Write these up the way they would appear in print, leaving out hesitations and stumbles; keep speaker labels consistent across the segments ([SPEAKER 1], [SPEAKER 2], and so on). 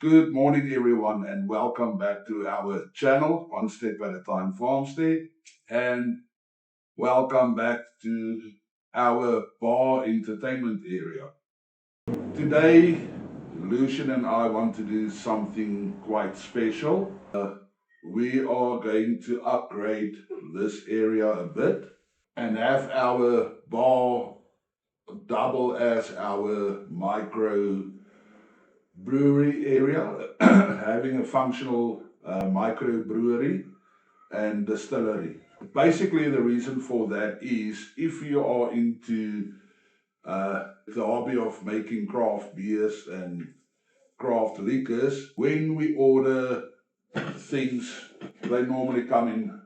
[SPEAKER 1] Good morning, everyone, and welcome back to our channel, One Step at a Time Farmstead. And welcome back to our bar entertainment area. Today, Lucian and I want to do something quite special. We are going to upgrade this area a bit and have our bar double as our micro brewery area, having a functional microbrewery and distillery. Basically, the reason for that is if you are into the hobby of making craft beers and craft liquors, when we order things, they normally come in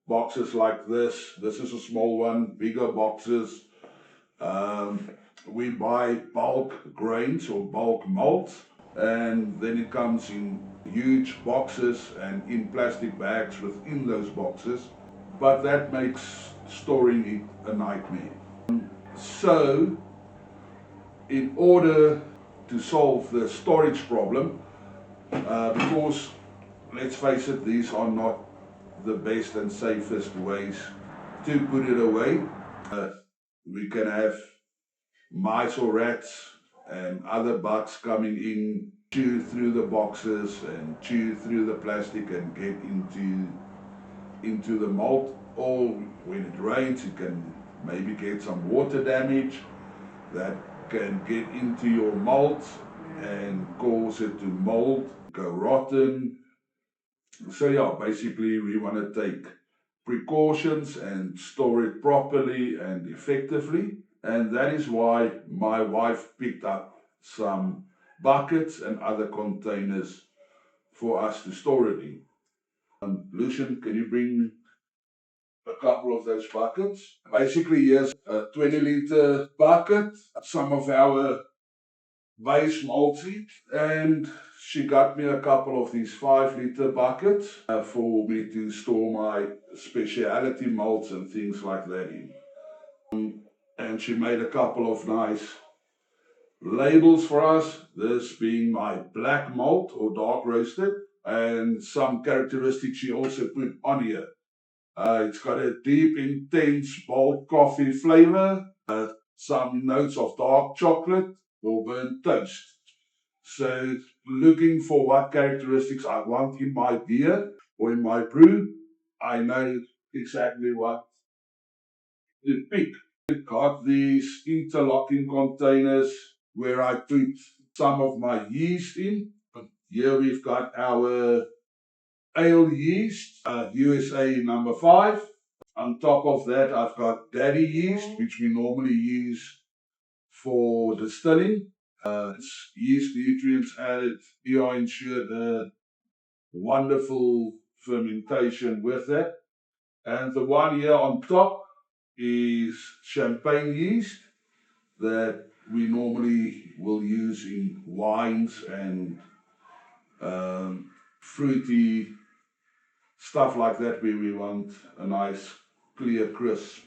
[SPEAKER 1] boxes like this. This is a small one, bigger boxes. We buy bulk grains or bulk malt, and then it comes in huge boxes and in plastic bags within those boxes, but that makes storing it a nightmare. So, in order to solve the storage problem, because let's face it, these are not the best and safest ways to put it away. We can have mice or rats and other bugs coming in, chew through the boxes and chew through the plastic and get into the malt. Or when it rains, you can maybe get some water damage that can get into your malt and cause it to mold, go rotten. So yeah, basically we want to take precautions and store it properly and effectively. And that is why my wife picked up some buckets and other containers for us to store it in. Lucian, can you bring a couple of those buckets? Basically, here's a 20-liter bucket, some of our base malt seed, and she got me a couple of these 5-liter buckets for me to store my specialty malts and things like that in. And she made a couple of nice labels for us, this being my black malt or dark roasted, and some characteristics she also put on here. It's got a deep, intense, bold coffee flavor, some notes of dark chocolate or burnt toast. So, looking for what characteristics I want in my beer or in my brew, I know exactly what to pick. Got these interlocking containers where I put some of my yeast in. Here we've got our ale yeast, USA number 5. On top of that, I've got daddy yeast, which we normally use for distilling. It's yeast nutrients added. You are ensured a wonderful fermentation with that. And the one here on top is champagne yeast that we normally will use in wines and fruity stuff like that, where we want a nice clear crisp.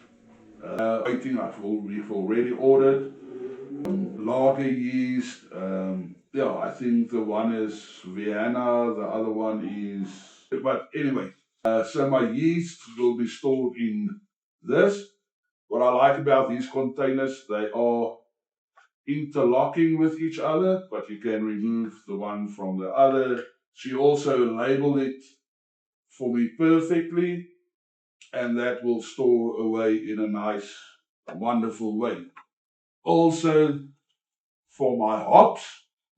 [SPEAKER 1] Waiting, we've already ordered lager yeast. I think the one is Vienna, the other one is. But anyway, so my yeast will be stored in this. What I like about these containers, they are interlocking with each other, but you can remove the one from the other. She also labeled it for me perfectly, and that will store away in a nice, wonderful way. Also, for my hops,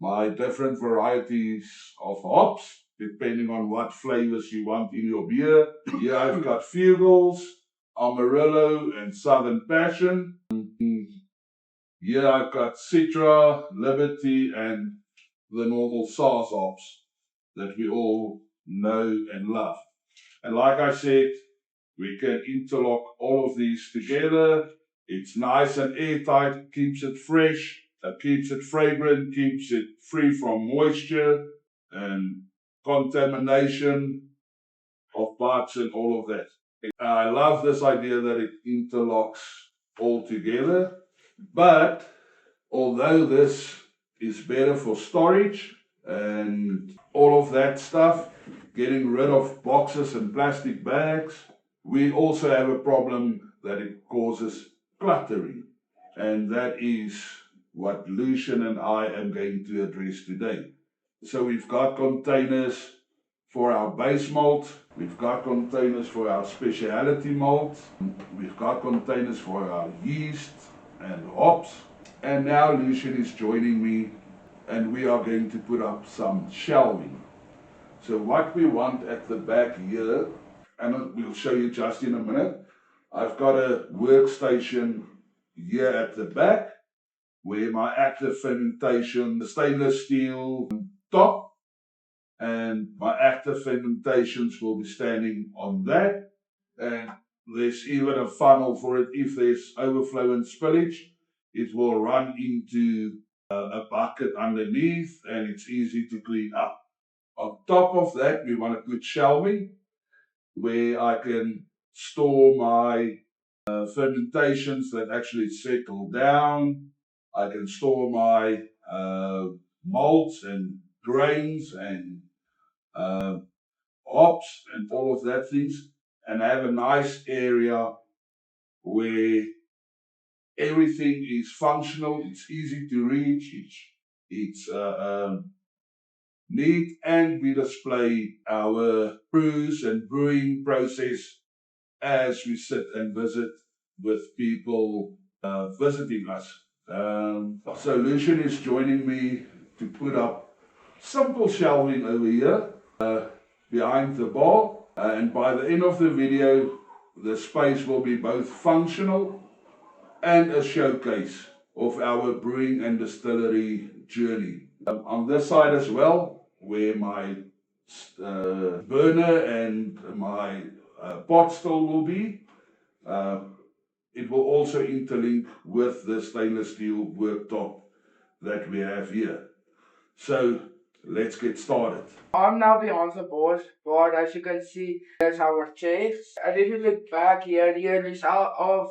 [SPEAKER 1] my different varieties of hops, depending on what flavors you want in your beer. Here I've got Fugels, Amarillo, and Southern Passion. Here I've got Citra, Liberty, and the normal SARS hops that we all know and love. And like I said, we can interlock all of these together. It's nice and airtight, keeps it fresh, keeps it fragrant, keeps it free from moisture and contamination of bugs and all of that. I love this idea that it interlocks all together, but although this is better for storage, and all of that stuff, getting rid of boxes and plastic bags. We also have a problem that it causes cluttering, and that is what Lucian and I am going to address today. So we've got containers for our base malt, we've got containers for our specialty malt, we've got containers for our yeast and hops, and now Lucian is joining me and we are going to put up some shelving. So what we want at the back here, and we'll show you just in a minute, I've got a workstation here at the back where my active fermentation, the stainless steel top, and my active fermentations will be standing on that. And there's even a funnel for it. If there's overflow and spillage, it will run into a bucket underneath and it's easy to clean up. On top of that, we want to put shelving where I can store my fermentations that actually settle down. I can store my malts and grains and hops and all of that things, and I have a nice area where everything is functional, it's easy to reach, it's neat, and we display our brews and brewing process as we sit and visit with people visiting us. So Lucian is joining me to put up simple shelving over here behind the bar, and by the end of the video the space will be both functional and a showcase of our brewing and distillery journey. On this side as well, where my burner and my pot still will be, it will also interlink with the stainless steel worktop that we have here. So let's get started.
[SPEAKER 2] I'm now behind the board, but as you can see, there's our chairs. And if you look back here is our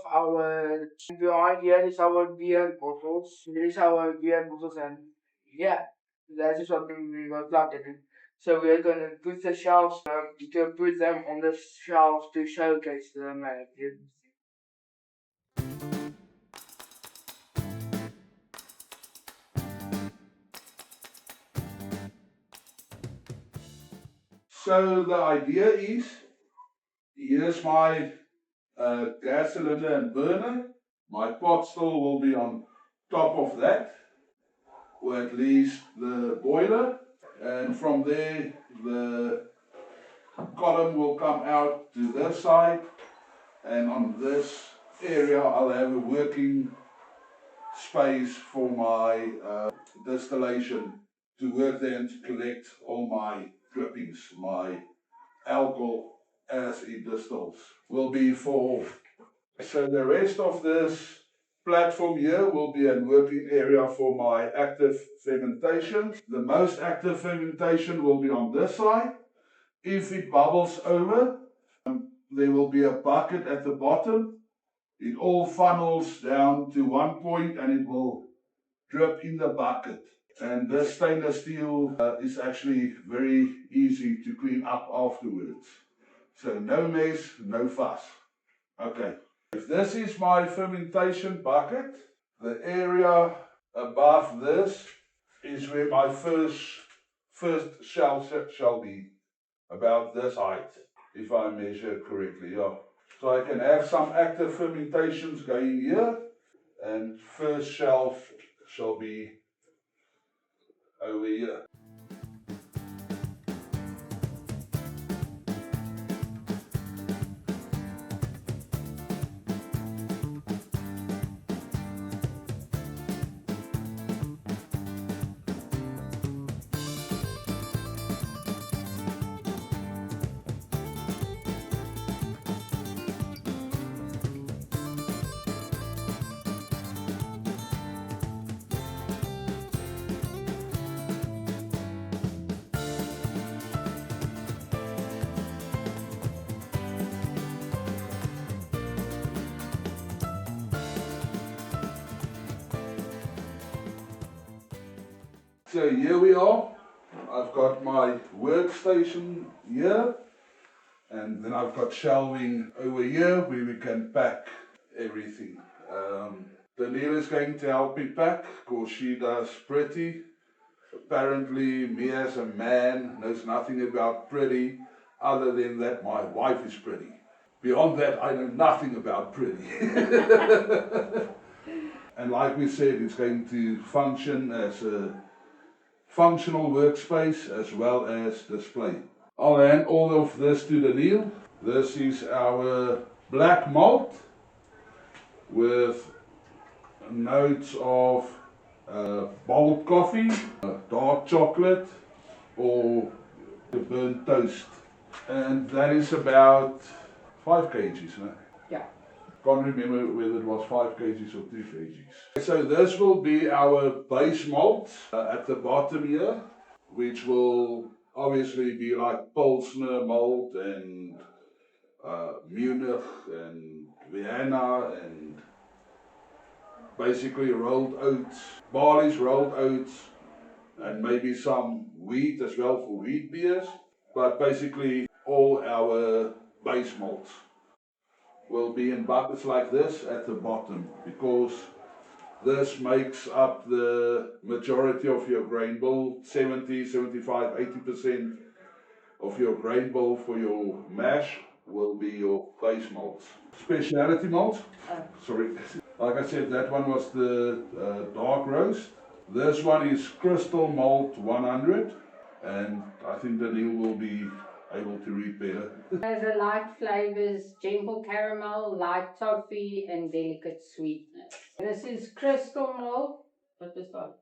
[SPEAKER 2] behind here is our beer bottles. Here is our beer bottles, and yeah, that is what we were planning. So we're gonna put the shelves to put them on the shelves to showcase them.
[SPEAKER 1] So the idea is, here's my gas cylinder and burner. My pot still will be on top of that, or at least the boiler. And from there, the column will come out to this side. And on this area, I'll have a working space for my distillation to work there and to collect all my drippings, my alcohol as it distills. Will be for, so the rest of this platform here will be a working area for my active fermentation. The most active fermentation will be on this side. If it bubbles over, there will be a bucket at the bottom. It all funnels down to one point and it will drip in the bucket. And this stainless steel is actually very easy to clean up afterwards. So no mess, no fuss. Okay. If this is my fermentation bucket, the area above this is where my first shelf shall be, about this height, if I measure correctly. Yeah. So I can have some active fermentations going here, and first shelf shall be over here. So here we are got my workstation here, and then I've got shelving over here where we can pack everything. Danielle is going to help me pack because she does pretty. Apparently, me as a man knows nothing about pretty other than that my wife is pretty. Beyond that, I know nothing about pretty. And like we said, it's going to function as a functional workspace as well as display. I'll hand all of this to Danielle. This is our black malt with notes of bold coffee, dark chocolate, or burnt toast. And that is about 5 kgs, no?
[SPEAKER 2] Yeah.
[SPEAKER 1] Can't remember whether it was 5 kgs or 2 kgs. So this will be our base malt at the bottom here, which will obviously be like Pilsner malt and Munich and Vienna and basically rolled oats, barley's rolled oats, and maybe some wheat as well for wheat beers. But basically all our base malts will be in buckets like this at the bottom, because this makes up the majority of your grain bill. 70, 75, 80% of your grain bill for your mash will be your base malts. Specialty malts, sorry, like I said, that one was the dark roast. This one is Crystal Malt 100, and I think Danielle will be able to read better.
[SPEAKER 3] The light flavors, gentle caramel, light toffee, and delicate sweetness. This is crystal malt. What was that?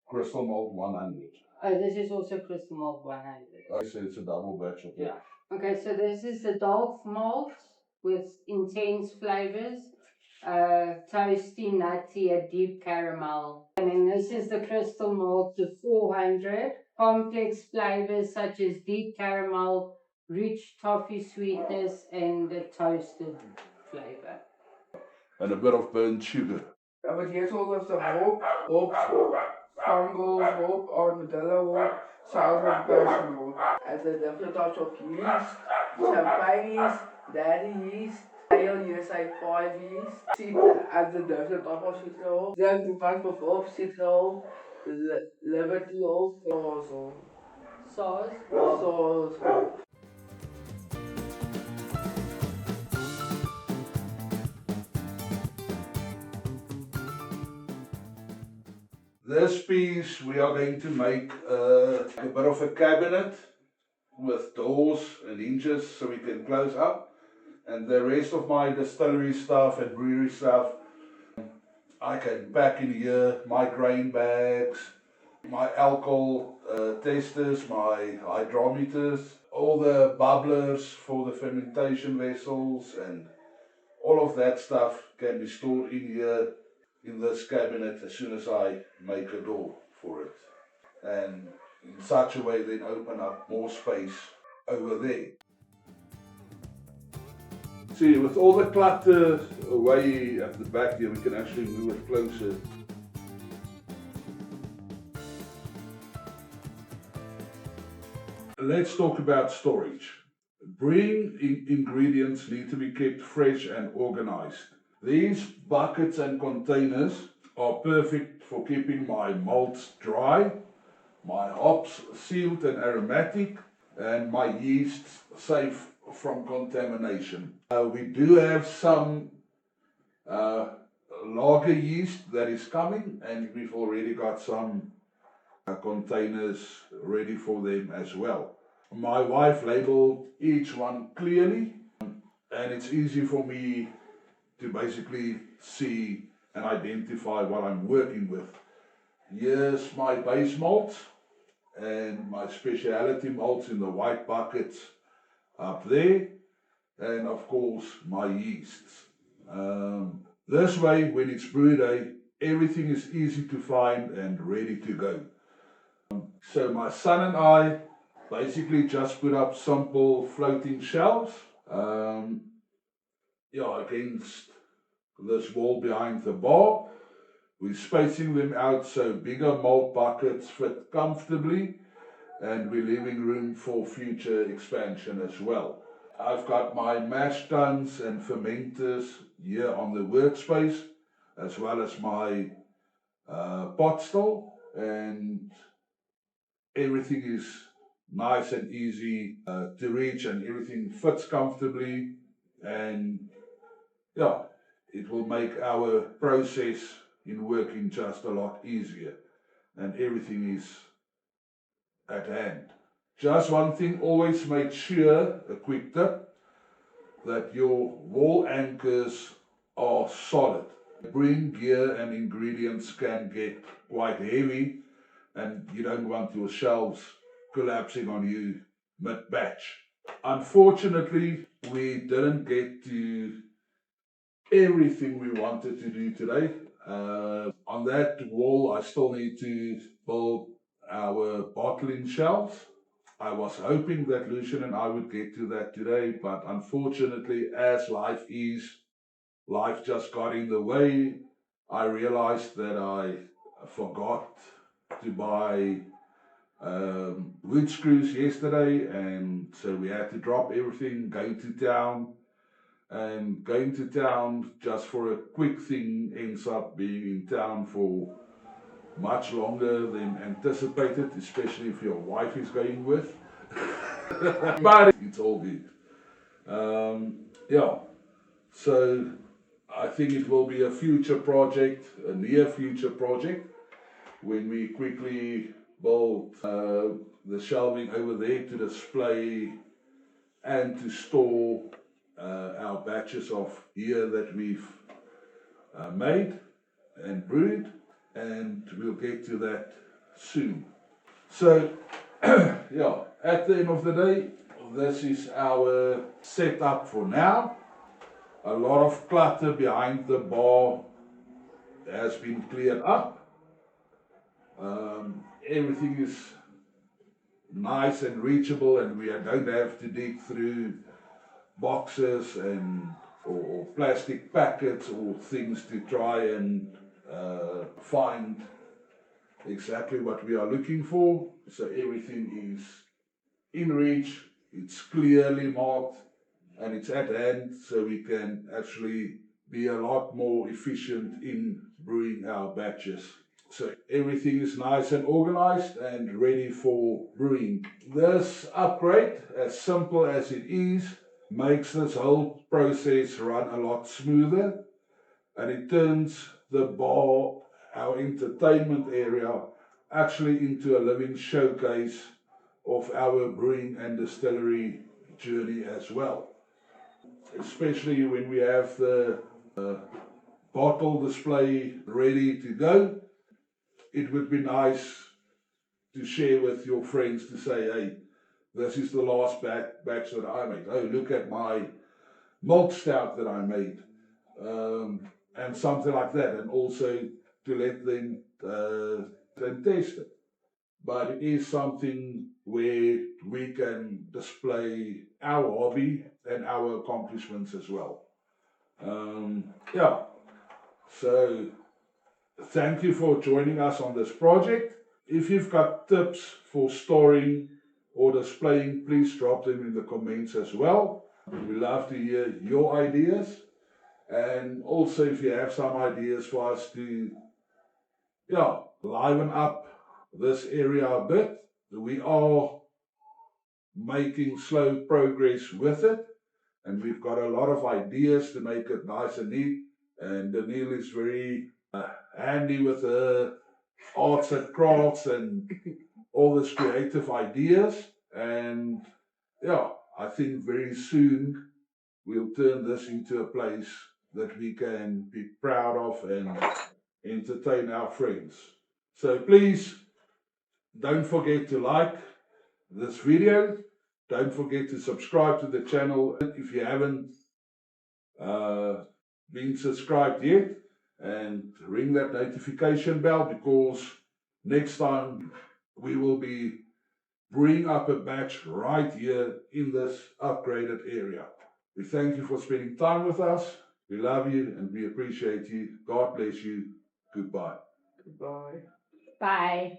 [SPEAKER 1] Crystal Malt 100.
[SPEAKER 3] Oh, this is also crystal malt 100.
[SPEAKER 1] I said it's a double batch of that.
[SPEAKER 3] Yeah. Okay, so this is the Dolph malt with intense flavors, toasty, nutty, a deep caramel. And then this is the crystal malt, the 400. Complex flavors such as deep caramel, rich toffee sweetness, and the toasted flavor.
[SPEAKER 1] And a bit of burnt sugar.
[SPEAKER 2] Ja, but here's all of the hope, fungal hope, armadillo hope, sour passion hope. And the different types of yeast, champagne yeast, daddy yeast, ale yeast like 5 yeast, citra, and the different types of citra hope. Then the type of hope, citra hope, liberty hope, also.
[SPEAKER 3] Sauce.
[SPEAKER 2] So,
[SPEAKER 1] This piece we are going to make a bit of a cabinet with doors and hinges so we can close up. And the rest of my distillery stuff and brewery stuff, I can pack in here, my grain bags, my alcohol testers, my hydrometers, all the bubblers for the fermentation vessels, and all of that stuff can be stored in here in this cabinet as soon as I make a door for it. And in such a way then open up more space over there. See, with all the clutter away at the back here, we can actually move it closer. Let's talk about storage. Brewing ingredients need to be kept fresh and organized. These buckets and containers are perfect for keeping my malts dry, my hops sealed and aromatic, and my yeasts safe from contamination. We do have some lager yeast that is coming, and we've already got some containers ready for them as well. My wife labeled each one clearly, and it's easy for me to basically see and identify what I'm working with. Here's my base malts and my specialty malts in the white buckets up there, and of course my yeasts. This way, when it's brew day, everything is easy to find and ready to go. So my son and I basically just put up simple floating shelves against this wall behind the bar. We're spacing them out so bigger malt buckets fit comfortably, and we're leaving room for future expansion as well. I've got my mash tuns and fermenters here on the workspace, as well as my pot stall, and everything is nice and easy to reach, and everything fits comfortably, and yeah, it will make our process in working just a lot easier, and everything is at hand. Just one thing, always make sure, a quick tip, that your wall anchors are solid. Brewing gear and ingredients can get quite heavy, and you don't want your shelves collapsing on you mid-batch. Unfortunately, we didn't get to everything we wanted to do today. On that wall, I still need to build our bottling shelves. I was hoping that Lucian and I would get to that today, but unfortunately, as life is, life just got in the way. I realized that I forgot to buy wood screws yesterday, and so we had to drop everything, going to town. And going to town just for a quick thing ends up being in town for much longer than anticipated, especially if your wife is going with. But it's all good. Yeah, so I think it will be a future project, a near future project, when we quickly build the shelving over there to display and to store our batches of beer that we've made and brewed, and we'll get to that soon. So, yeah, at the end of the day, this is our setup for now. A lot of clutter behind the bar has been cleared up. Everything is nice and reachable, and we don't have to dig through boxes and or plastic packets or things to try and find exactly what we are looking for. So everything is in reach, it's clearly marked, and it's at hand, so we can actually be a lot more efficient in brewing our batches. So everything is nice and organized and ready for brewing. This upgrade, as simple as it is, makes this whole process run a lot smoother, and it turns the bar, our entertainment area, actually into a living showcase of our brewing and distillery journey as well. Especially when we have the bottle display ready to go, it would be nice to share with your friends, to say, hey, this is the last batch that I made. Oh, look at my malt stout that I made, and something like that, and also to let them test it. But it is something where we can display our hobby and our accomplishments as well. Yeah, so thank you for joining us on this project. If you've got tips for storing or displaying, please drop them in the comments as well. We love to hear your ideas, and also if you have some ideas for us to liven up this area a bit. We are making slow progress with it, and we've got a lot of ideas to make it nice and neat, and Danielle is very handy with her arts and crafts and all these creative ideas, and yeah, I think very soon we'll turn this into a place that we can be proud of and entertain our friends. So please don't forget to like this video. Don't forget to subscribe to the channel if you haven't been subscribed yet, and ring that notification bell, because next time we will be brewing up a batch right here in this upgraded area. We thank you for spending time with us. We love you and we appreciate you. God bless you. Goodbye.
[SPEAKER 2] Goodbye.
[SPEAKER 3] Bye.